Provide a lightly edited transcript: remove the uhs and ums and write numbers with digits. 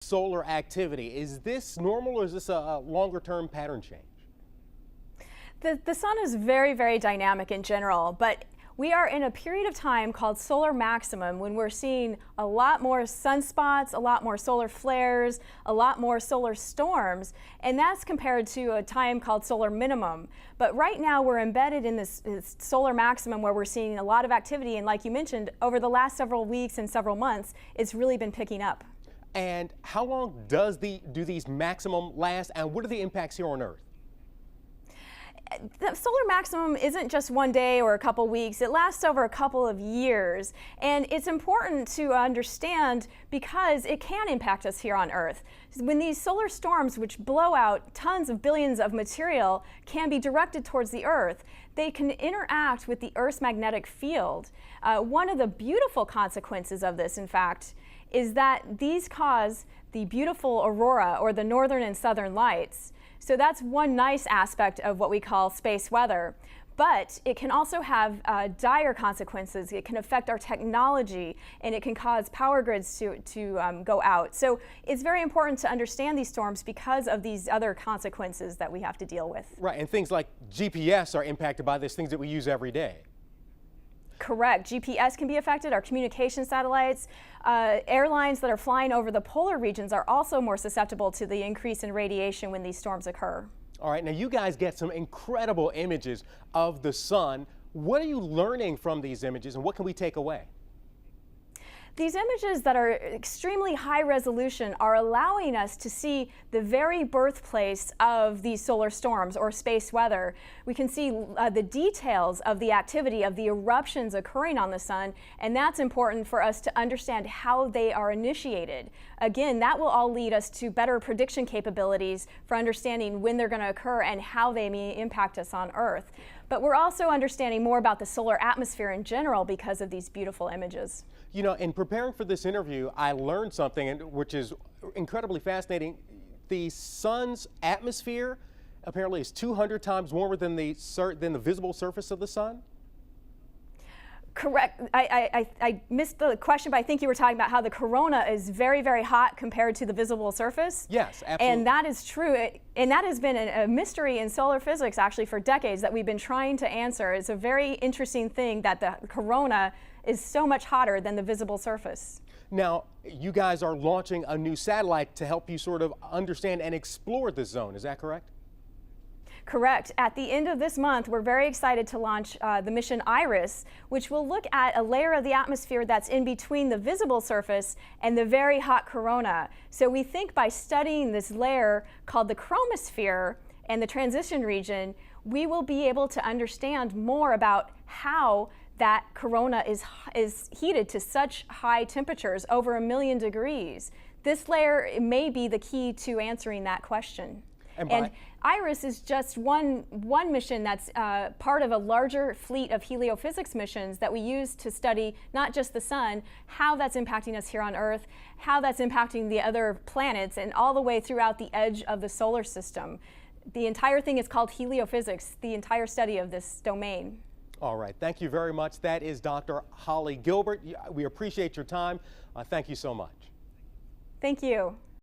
Solar activity. Is this normal or is this a longer term pattern change? The sun is very, very dynamic in general, but we are in a period of time called solar maximum when we're seeing a lot more sunspots, a lot more solar flares, a lot more solar storms, and that's compared to a time called solar minimum. But right now we're embedded in this solar maximum where we're seeing a lot of activity, and like you mentioned, over the last several weeks and several months, it's really been picking up. And how long do these maximum last, and what are the impacts here on Earth? The solar maximum isn't just one day or a couple weeks. It lasts over a couple of years, and it's important to understand because it can impact us here on Earth. When these solar storms, which blow out tons of billions of material, can be directed towards the Earth, they can interact with the Earth's magnetic field. One of the beautiful consequences of this, in fact, is that these cause the beautiful aurora, or the northern and southern lights. So that's one nice aspect of what we call space weather. But it can also have dire consequences. It can affect our technology, and it can cause power grids to go out. So it's very important to understand these storms because of these other consequences that we have to deal with. Right, and things like GPS are impacted by this, things that we use every day. Correct. GPS can be affected, our communication satellites. Airlines that are flying over the polar regions are also more susceptible to the increase in radiation when these storms occur. All right, now you guys get some incredible images of the sun. What are you learning from these images, and what can we take away? These images that are extremely high resolution are allowing us to see the very birthplace of these solar storms or space weather. We can see the details of the activity of the eruptions occurring on the sun, and that's important for us to understand how they are initiated. Again, that will all lead us to better prediction capabilities for understanding when they're going to occur and how they may impact us on Earth. But we're also understanding more about the solar atmosphere in general because of these beautiful images. You know, in preparing for this interview, I learned something which is incredibly fascinating. The sun's atmosphere apparently is 200 times warmer than the visible surface of the sun. Correct. I missed the question, but I think you were talking about how the corona is very, very hot compared to the visible surface. Yes, absolutely. And that is true. And that has been a mystery in solar physics actually for decades that we've been trying to answer. It's a very interesting thing that the corona is so much hotter than the visible surface. Now, you guys are launching a new satellite to help you sort of understand and explore this zone. Is that correct? Correct. At the end of this month, we're very excited to launch the mission IRIS, which will look at a layer of the atmosphere that's in between the visible surface and the very hot corona. So we think by studying this layer called the chromosphere and the transition region, we will be able to understand more about how that corona is heated to such high temperatures, over 1 million degrees. This layer may be the key to answering that question. And IRIS is just one mission that's part of a larger fleet of heliophysics missions that we use to study not just the sun, how that's impacting us here on Earth, how that's impacting the other planets, and all the way throughout the edge of the solar system. The entire thing is called heliophysics, the entire study of this domain. All right, thank you very much. That is Dr. Holly Gilbert. We appreciate your time. Thank you so much. Thank you.